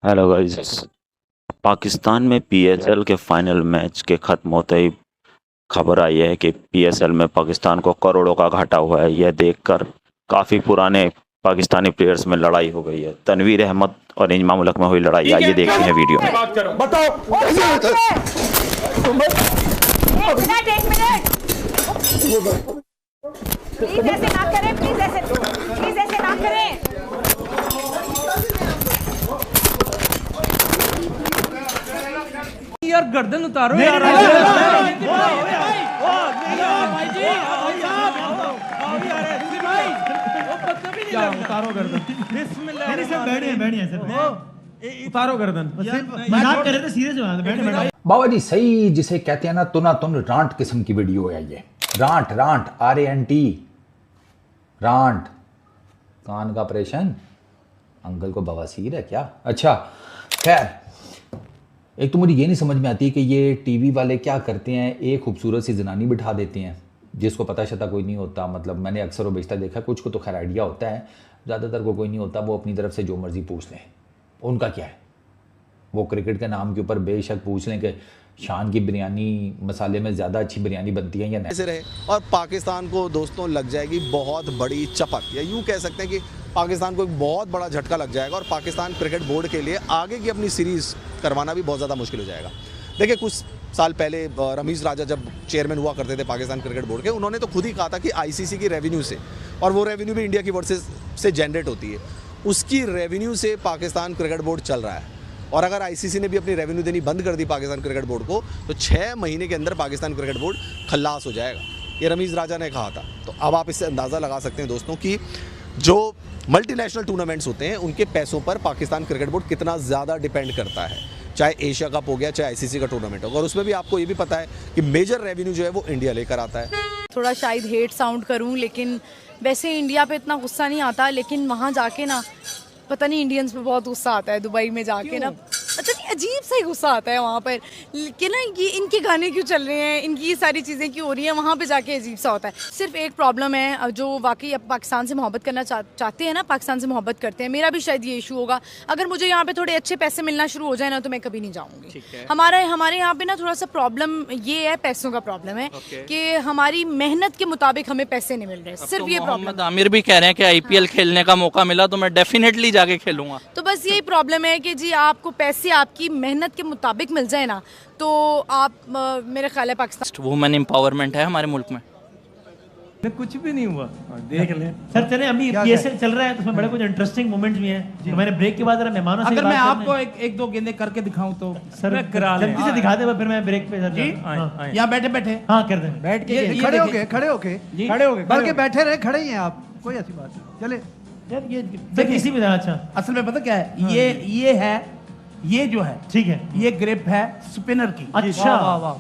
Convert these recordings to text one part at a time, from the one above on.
Hello guys. Pakistan में PSL के final match के खत्म होते ही खबर आई है कि पीएसएल में पाकिस्तान को करोड़ों का घाटा हुआ है। यह देखकर काफी पुराने पाकिस्तानी प्लेयर्स में लड़ाई हो गई है। तनवीर अहमद और इंजमाम उल हक में हुई लड़ाई, आइए देखते हैं वीडियो में। बात करो, बताओ। एक मिनट प्लीज ऐसे ना करें, प्लीज ऐसे ना करें। यार गर्दन उतारो यार। उतारो गर्दन। उतारो गर्दन। मजाक कर रहे थे, सीरियस हो रहा था। बाबा जी सही जिसे कहते हैं ना तुना तुन रांट किस्म की वीडियो है ये। Rant rant RANT rant. कान का ऑपरेशन, अंकल को बवासीर है क्या? अच्छा खैर, एक तो मुझे ये नहीं समझ में आती कि ये टीवी वाले क्या करते हैं। एक खूबसूरत सी जनानी बिठा देते हैं जिसको पता शता कोई नहीं होता। मतलब मैंने अक्सर व बेशतर देखा, कुछ को तो खैर आइडिया होता है, ज़्यादातर को कोई नहीं होता। वो अपनी तरफ से जो मर्ज़ी पूछ लें, उनका क्या है। वो क्रिकेट के नाम के ऊपर बेशक पूछ लें कि शान की बिरयानी मसाले में ज़्यादा अच्छी बिरयानी बनती है या नहीं। ऐसे रहे और पाकिस्तान को दोस्तों लग जाएगी बहुत बड़ी चपत, या यूँ कह सकते हैं कि पाकिस्तान को एक बहुत बड़ा झटका लग जाएगा और पाकिस्तान क्रिकेट बोर्ड के लिए आगे की अपनी सीरीज़ करवाना भी बहुत ज़्यादा मुश्किल हो जाएगा। देखिए, कुछ साल पहले रमीज़ राजा जब चेयरमैन हुआ करते थे पाकिस्तान क्रिकेट बोर्ड के, उन्होंने तो खुद ही कहा था कि ICC की रेवेन्यू से, और वो रेवेन्यू भी इंडिया की वर्सेस से जनरेट होती है, उसकी रेवेन्यू से पाकिस्तान क्रिकेट बोर्ड चल रहा है। और अगर ICC ने भी अपनी रेवेन्यू देनी बंद कर दी पाकिस्तान क्रिकेट बोर्ड को, तो 6 महीने के अंदर पाकिस्तान क्रिकेट बोर्ड खल्लास हो जाएगा। ये रमीज़ राजा ने कहा था। तो अब आप इससे अंदाज़ा लगा सकते हैं दोस्तों कि जो मल्टीनेशनल टूर्नामेंट्स होते हैं उनके पैसों पर पाकिस्तान क्रिकेट बोर्ड कितना ज़्यादा डिपेंड करता है। चाहे एशिया कप हो गया, चाहे ICC का टूर्नामेंट होगा, और उसमें भी आपको ये भी पता है कि मेजर रेवेन्यू जो है वो इंडिया लेकर आता है। थोड़ा शायद हेट साउंड करूं, लेकिन वैसे इंडिया पे इतना गुस्सा नहीं आता, लेकिन वहाँ जाके ना पता नहीं इंडियंस पे बहुत गुस्सा आता है। दुबई में जाके ना पता नहीं अजीब सा ही गुस्सा आता है वहाँ पर कि ना ये इनके गाने क्यों चल रहे हैं, इनकी ये सारी चीज़ें क्यों हो रही हैं, वहाँ पे जाके अजीब सा होता है। सिर्फ एक प्रॉब्लम है, जो वाकई अब पाकिस्तान से मोहब्बत करना चाहते हैं ना, पाकिस्तान से मोहब्बत करते हैं, मेरा भी शायद ये इशू होगा। अगर मुझे यहाँ पे थोड़े अच्छे पैसे मिलना शुरू हो जाए ना, तो मैं कभी नहीं जाऊँगी। हमारे यहाँ पे ना थोड़ा सा प्रॉब्लम ये है, पैसों का प्रॉब्लम है कि हमारी मेहनत के मुताबिक हमें पैसे नहीं मिल रहे। सिर्फ ये प्रॉब्लम। आमिर भी कह रहे हैं कि IPL खेलने का मौका मिला तो मैं डेफिनेटली जाके खेलूंगा। तो बस यही प्रॉब्लम है कि जी आपको पैसे आपकी मेहनत के मुताबिक मिल जाए ना, तो आप मेरे ख्याल है पाकिस्तान। वुमेन एम्पावरमेंट है हमारे मुल्क में। कुछ भी नहीं हुआ, देख ले सर। चले, अभी PSL चल रहा है तो उसमें बड़े कुछ इंटरेस्टिंग मोमेंट्स भी हैं। तो मैंने ब्रेक के बाद जरा मेहमानों से अगर मैं आपको एक दो गेंदे करके दिखाऊं तो सर जल्दी से दिखा दे, फिर मैं ब्रेक पे सर। यहाँ बैठे बैठे हाँ कर दें, बैठ के खड़े हो गए बल्कि बैठे रहे, खड़े ही हैं आप, कोई ऐसी बात नहीं। चले यार ये देखिए किसी भी। अच्छा, असल में पता क्या है, ये है, ये जो है ठीक है, ये ग्रिप है स्पिनर की। अच्छा, वाह वाह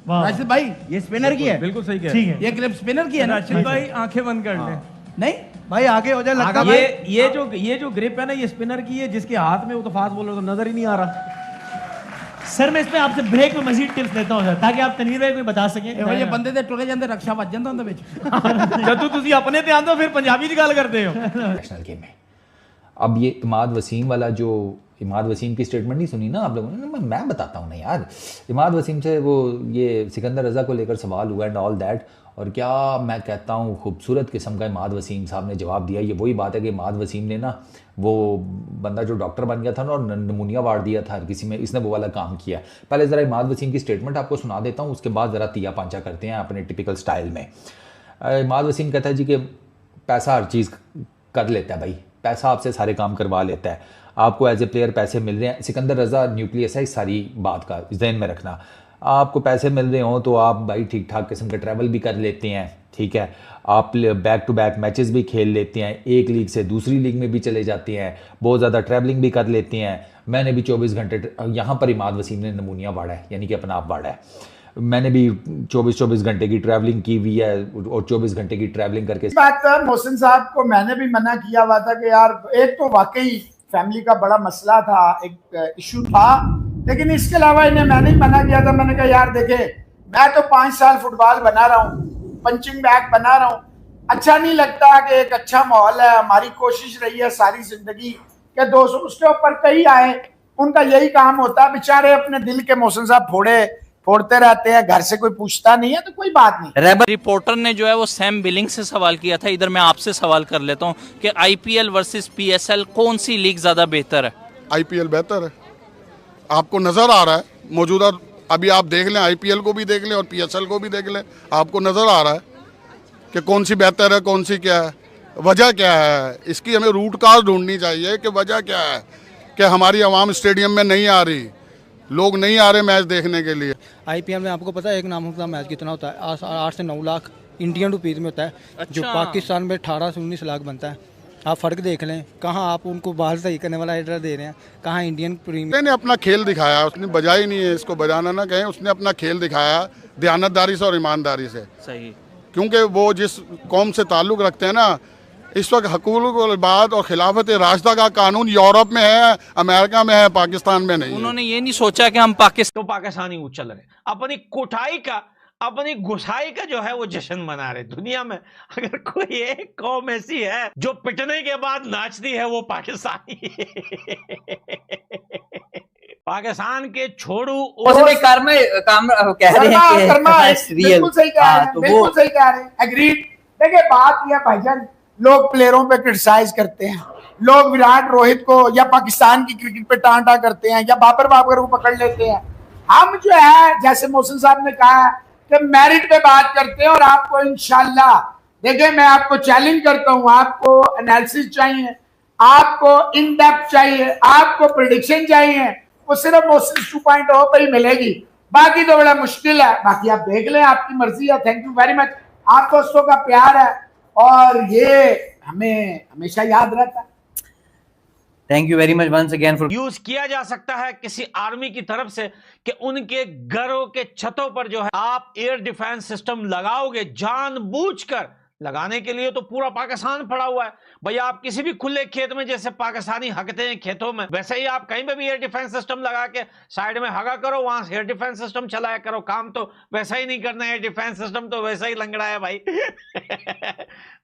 वाह, राशिद भाई ये स्पिनर की है। बिल्कुल सही कह ठीक है, ये ग्रिप स्पिनर की है ना। राशिद भाई आंखें बंद कर ले। नहीं भाई आगे हो जाए, लगता ये जो ग्रिप है ना, ये स्पिनर की है, जिसके हाथ में वो तो फास्ट बॉलर तो नजर ही नहीं आ रहा। सर मैं इसमें आपसे ब्रेक में मजीद टिप्स लेता हूं सर, ताकि आप तनवीर भाई को बता सकें। ये बंदे दे टुरे जाते, रक्षा बच जाता उनके ਵਿੱਚ। जदू तुसी अपने ध्यान दो, फिर पंजाबी की गल करते हो। नेशनल गेम में अब ये इमाद वसीम वाला, जो इमाद वसीम की स्टेटमेंट नहीं सुनी ना आप लोगों ने? मैं बताता हूँ ना यार। इमाद वसीम से वो ये सिकंदर रज़ा को लेकर सवाल हुआ एंड ऑल दैट, और क्या मैं कहता हूँ खूबसूरत किस्म का इमाद वसीम साहब ने जवाब दिया। ये वही बात है कि इमाद वसीम ने ना, वो बंदा जो डॉक्टर बन गया था ना और नमूनिया वार्ड दिया था हर किसी में, इसने वो वाला काम किया। पहले ज़रा इमाद वसीम की स्टेटमेंट आपको सुना देता हूँ, उसके बाद ज़रा तिया पांचा करते हैं अपने टिपिकल स्टाइल में। इमाद वसीम कहता है जी कि पैसा हर चीज़ कर लेता है भाई, पैसा आपसे सारे काम करवा लेता है, आपको एज ए प्लेयर पैसे मिल रहे हैं। सिकंदर रज़ा न्यूक्लियस है इस सारी बात का, जहन में रखना। आपको पैसे मिल रहे हो तो आप भाई ठीक ठाक किस्म के ट्रैवल भी कर लेते हैं, ठीक है, आप बैक टू बैक मैचेस भी खेल लेते हैं, एक लीग से दूसरी लीग में भी चले जाते हैं, बहुत ज़्यादा ट्रैवलिंग भी कर लेते हैं। मैंने भी 24 घंटे, यहाँ पर इमाद वसीम ने नमूनिया वाड़ा है, यानी कि अपना आप वाड़ा है। मैंने भी 24 घंटे की ट्रैवलिंग की हुई है, और 24 घंटे की ट्रैवलिंग करके बात मोहसिन साहब को मैंने भी मना किया हुआ था कि यार, एक तो वाकई फैमिली का बड़ा मसला था, एक इशू था, लेकिन इसके अलावा इन्हें मैंने ही मना किया था। मैंने कहा यार देखे, मैं तो 5 साल फुटबॉल बना रहा हूँ, पंचिंग बैग बना रहा हूँ, अच्छा नहीं लगता कि एक अच्छा माहौल है। हमारी कोशिश रही है सारी जिंदगी के दोस्त उसके ऊपर कई आए, उनका यही काम होता है, बेचारे अपने दिल के मोहसिन साहब फोड़ते रहते हैं, घर से कोई पूछता नहीं है तो कोई बात नहीं। रिपोर्टर ने जो है वो सैम बिलिंग से सवाल किया था, इधर मैं आपसे सवाल कर लेता हूँ कि आईपीएल वर्सेस पीएसएल कौन सी लीग ज्यादा बेहतर है? आईपीएल बेहतर है, आपको नजर आ रहा है मौजूदा, अभी आप देख लें, आईपीएल को भी देख लें और पीएसएल को भी देख लें, आपको नजर आ रहा है कि कौन सी बेहतर है, कौन सी क्या है, वजह क्या है। इसकी हमें रूट काज ढूंढनी चाहिए कि वजह क्या है कि हमारी आवाम स्टेडियम में नहीं आ रही, लोग नहीं आ रहे मैच देखने के लिए। आईपीएल में आपको पता है एक नामुमकिन मैच कितना होता है? 8 से 9 लाख इंडियन रुपीज में होता है। अच्छा। जो पाकिस्तान में 18 से 19 लाख बनता है। आप फर्क देख लें, कहाँ आप उनको बाहर सही करने वाला एडर दे रहे हैं, कहाँ इंडियन प्रीमियर ने अपना खेल दिखाया, उसने बजाई नहीं है, इसको बजाना ना कहें, उसने अपना खेल दिखाया दयानतदारी से और ईमानदारी से। सही, क्योंकि वो जिस कौम से ताल्लुक़ रखते हैं ना, इस वक्त हकूक़ुल इबाद और खिलाफत राशिदा का कानून यूरोप में है, अमेरिका में है, पाकिस्तान में नहीं। उन्होंने ये नहीं सोचा कि हम पाकिस्तान तो पाकिस्तानी उछल रहे, अपनी कुटाई का, अपनी घुसाई का जो है वो जश्न मना रहे। दुनिया में अगर कोई एक कौम ऐसी है जो पिटने के बाद नाचती है वो पाकिस्तानी पाकिस्तान के छोड़ू कह रहे हैं बिल्कुल सही कह रहे हैं, बिल्कुल सही कह रहे हैं, एग्रीड। देखिए बात यह भाईजान, लोग प्लेयरों पे क्रिटिसाइज करते हैं, लोग विराट रोहित को या पाकिस्तान की क्रिकेट पे टांटा करते हैं या बाबर को पकड़ लेते हैं। हम जो है जैसे मोहसिन साहब ने कहा कि मेरिट पे बात करते हैं और आपको इंशाल्लाह, देखिए मैं आपको चैलेंज करता हूं, आपको एनालिसिस चाहिए, आपको इन डेप्थ चाहिए, आपको प्रेडिक्शन चाहिए, वो सिर्फ मोहसिन 2.0 पर ही मिलेगी, बाकी तो बड़ा मुश्किल है। बाकी आप देख लें, आपकी मर्जी है। थैंक यू वेरी मच, आप दोस्तों का प्यार है और ये हमें हमेशा याद रहता है। Thank you very much once again for use किया जा सकता है किसी आर्मी की तरफ से कि उनके घरों के छतों पर जो है आप एयर डिफेंस सिस्टम लगाओगे, जानबूझकर लगाने के लिए तो पूरा पाकिस्तान पड़ा हुआ है भैया। आप किसी भी खुले खेत में जैसे पाकिस्तानी हगते हैं खेतों में, वैसे ही आप कहीं पे भी एयर डिफेंस सिस्टम लगा के साइड में हगा करो, वहां से एयर डिफेंस सिस्टम चलाया करो। काम तो वैसा ही नहीं करना है, एयर डिफेंस सिस्टम तो वैसा ही लंगड़ा है भाई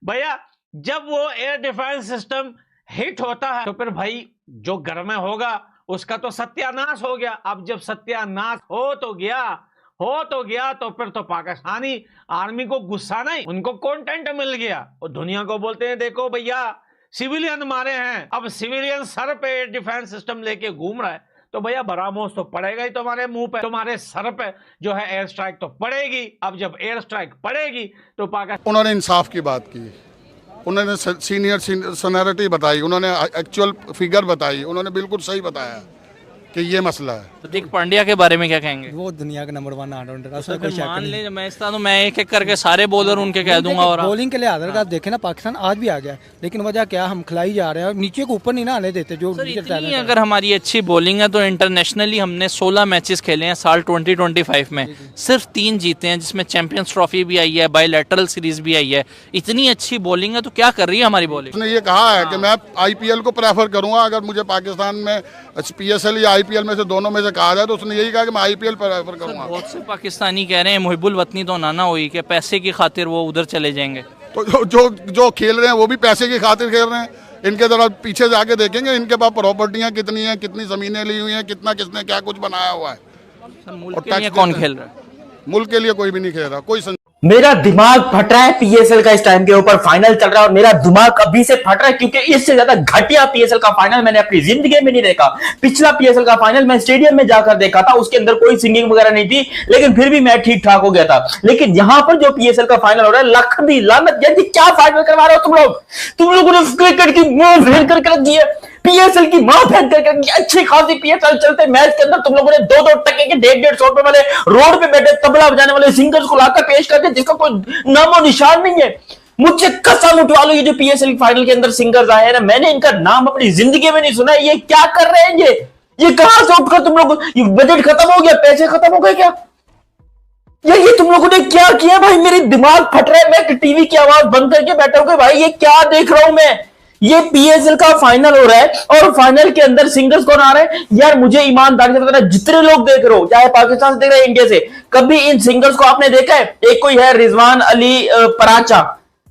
भैया जब वो एयर डिफेंस सिस्टम हिट होता है तो फिर भाई जो घर में होगा उसका तो सत्यानाश हो गया। अब जब सत्यानाश हो तो गया तो फिर तो पाकिस्तानी आर्मी को गुस्सा नहीं, उनको कंटेंट मिल गया और दुनिया को बोलते हैं देखो भैया सिविलियन मारे हैं। अब सिविलियन सर पे एयर डिफेंस सिस्टम लेके घूम रहा है तो भैया बरामोश तो पड़ेगा ही तुम्हारे मुंह पे, तुम्हारे सर पे जो है एयर स्ट्राइक तो पड़ेगी। अब जब एयर स्ट्राइक पड़ेगी तो पाकिस्तान, उन्होंने इंसाफ की बात की, उन्होंने सीनियर सीनियरिटी बताई, उन्होंने एक्चुअल फिगर बताई, उन्होंने बिल्कुल सही बताया कि ये मसला है। हार्दिक पांड्या के बारे में क्या कहेंगे? वो दुनिया का नंबर 1 ऑलराउंडर। मान ले मैं इस तो मैं एक एक करके सारे बॉलर उनके कह दूंगा। और बॉलिंग के लिहाज से आप देखें ना, पाकिस्तान आज भी आ गया, लेकिन वजह क्या, हम खिलाई जा रहे हैं, नीचे को ऊपर नहीं ना आने देते। जो इतनी अगर हमारी अच्छी बॉलिंग है तो इंटरनेशनली हमने 16 मैचेस खेले हैं साल 2025 में, सिर्फ 3 जीते हैं, जिसमें चैंपियंस ट्रॉफी भी आई है, बायलैटरल सीरीज भी आई है। इतनी अच्छी बॉलिंग है तो क्या कर रही है हमारी बॉलिंग? उसने ये कहा है कि मैं आईपीएल को प्रेफर करूंगा, अगर मुझे पाकिस्तान में पीएसएल या आईपीएल में से दोनों में से कहा जाए तो उसने यही कहा कि मैं आईपीएल प्रेफर करूंगा। बहुत से पाकिस्तानी कह रहे हैं मुहिबुल वतनी तो नाना हुई कि पैसे की खातिर वो उधर चले जाएंगे। तो जो खेल रहे हैं वो भी पैसे की खातिर खेल रहे हैं। इनके जरा पीछे जाके देखेंगे इनके पास प्रॉपर्टियां कितनी हैं, कितनी जमीनें ली हुई हैं, कितना किसने क्या कुछ बनाया हुआ है। मुल्क के लिए कौन खेल रहा है? मुल्क के लिए कोई भी नहीं खेल रहा, कोई मेरा दिमाग फट रहा है पीएसएल का। इस टाइम के ऊपर फाइनल चल रहा है और मेरा दिमाग अभी से फट रहा है क्योंकि इससे ज्यादा घटिया पीएसएल का फाइनल मैंने अपनी जिंदगी में नहीं देखा। पिछला पीएसएल का फाइनल मैं स्टेडियम में जाकर देखा था, उसके अंदर कोई सिंगिंग वगैरह नहीं थी, लेकिन फिर भी मैच ठीक ठाक हो गया था। लेकिन यहां पर जो पीएसएल का फाइनल हो रहा है, लख दी लानत, जैसे क्या फाइनल करवा रहे हो तुम लोगों ने क्रिकेट की मुंह भेड़ करके रख दी है, पीएसएल की मां फेंक करके। अच्छी खासी पीएसएल चलते मैच के अंदर तुम लोगों ने 2-2 टके के 150-150 रुपए वाले रोड पे बैठे तबला बजाने वाले सिंगर्स को लाकर पेश करके, जिसका कोई नामो निशान नहीं है। मुझसे कसम उठवा लो, ये जो पीएसएल फाइनल के अंदर सिंगर्स आए हैं ना, मैंने इनका नाम अपनी जिंदगी में नहीं सुना। ये क्या कर रहे हैं? ये कहां से उठकर तुम लोग, बजट खत्म हो गया, पैसे खत्म हो गए क्या? ये तुम लोगों ने क्या किया भाई? मेरे दिमाग फट रहा है, मैं टीवी की आवाज बंद करके बैठा हूं भाई ये क्या देख रहा हूं मैं। ये पीएसएल का फाइनल हो रहा है और फाइनल के अंदर सिंगर्स कौन आ रहे हैं यार? मुझे ईमानदारी से बताना, जितने लोग देख रहे हो, चाहे पाकिस्तान से देख रहे हैं, इंडिया से, कभी इन सिंगर्स को आपने देखा है? एक कोई है रिजवान अली पराचा।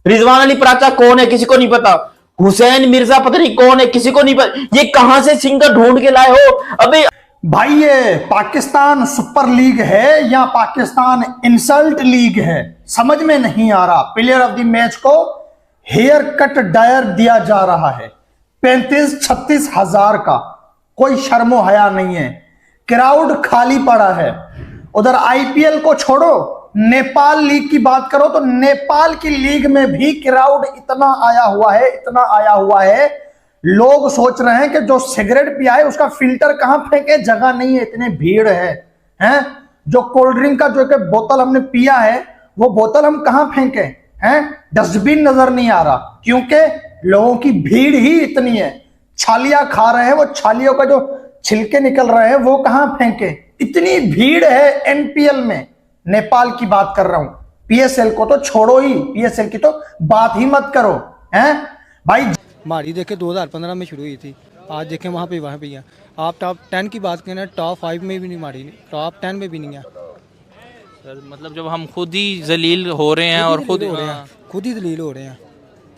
रिजवान अली पराचा कौन है? किसी को नहीं पता। हुसैन मिर्जा पता नहीं कौन है, किसी को नहीं पता, ये कहां से सिंगर ढूंढ के लाए हो? अबे भाई ये पाकिस्तान सुपर लीग है या पाकिस्तान इंसल्ट लीग है, समझ में नहीं आ रहा। प्लेयर ऑफ द मैच को हेयर कट डायर दिया जा रहा है 35-36 हजार का, कोई शर्मो हया नहीं है, क्राउड खाली पड़ा है। उधर आईपीएल को छोड़ो, नेपाल लीग की बात करो तो नेपाल की लीग में भी क्राउड इतना आया हुआ है, लोग सोच रहे हैं कि जो सिगरेट पिया है उसका फिल्टर कहां फेंके, जगह नहीं है, इतनी भीड़ है। जो कोल्ड ड्रिंक का जो एक बोतल हमने पिया है वो बोतल हम कहां फेंके हैं, डस्टबिन नजर नहीं आ रहा, क्योंकि लोगों की भीड़ ही इतनी है। छालियां खा रहे हैं, वो छालियों का जो छिलके निकल रहे हैं वो कहां फेंके, इतनी भीड़ है एनपीएल में। नेपाल की बात कर रहा हूं, पीएसएल को तो छोड़ो ही, पीएसएल की तो बात ही मत करो हैं भाई। हमारी देखे 2015 में शुरू हुई थी, आज देखें वहाँ पे ही है। आप टॉप 10 की बात करें, टॉप 5 में भी नहीं हमारी, टॉप 10 में भी नहीं है सर। मतलब जब हम खुद ही जलील हो रहे हैं और खुद ही दलील हो रहे हैं।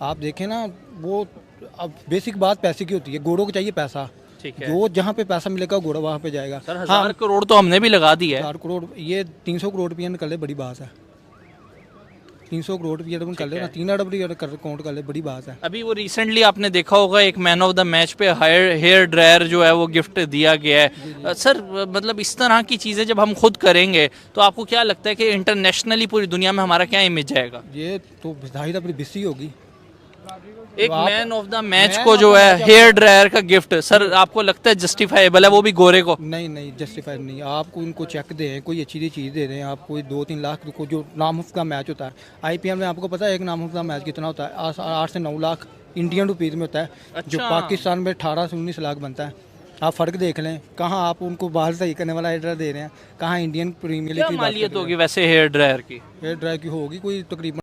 आप देखें ना, वो अब बेसिक बात पैसे की होती है, घोड़ों को चाहिए पैसा, ठीक है, जो जहाँ पे पैसा मिलेगा घोड़ा वहाँ पे जाएगा। सर 1000 करोड़ तो हमने भी लगा दी है। 1000 करोड़, ये 300 करोड़ रुपया निकल ले, बड़ी बात है। 300 करोड़ रुपया निकल ले ना, 3 अरब रुपया काउंट कर ले, बड़ी बात है। अभी वो रिसेंटली आपने देखा होगा एक मैन ऑफ द मैच पे हेयर ड्रायर जो है वो गिफ्ट दिया गया है। सर मतलब इस तरह की चीज़ें जब हम खुद करेंगे तो आपको क्या लगता है कि इंटरनेशनली पूरी दुनिया में हमारा क्या इमेज जाएगा? ये तो जाहिर अपनी बिस्सी होगी। एक मैन ऑफ द मैच को जो है हेयर ड्रायर का गिफ्ट, सर आपको लगता है जस्टिफाइबल है, वो भी गोरे को? नहीं जस्टिफाइड नहीं। आपको इनको चेक दें, कोई अच्छी चीज़ दे दें, आपको 2-3 लाख को, जो नामुफ्त का मैच होता है आईपीएल में, आपको पता है एक नामुफ्त का मैच कितना होता है? 8 से 9 लाख इंडियन रुपीज़ में होता है। अच्छा। जो पाकिस्तान में 18 से 19 लाख बनता है। आप फ़र्क देख लें, कहाँ आप उनको बाहर सही करने वाला हेयर ड्रायर दे रहे हैं, कहाँ इंडियन प्रीमियर लीग की मालियत होगी वैसे हेयर ड्रायर की? हेयर ड्रायर की होगी कोई तकरीबन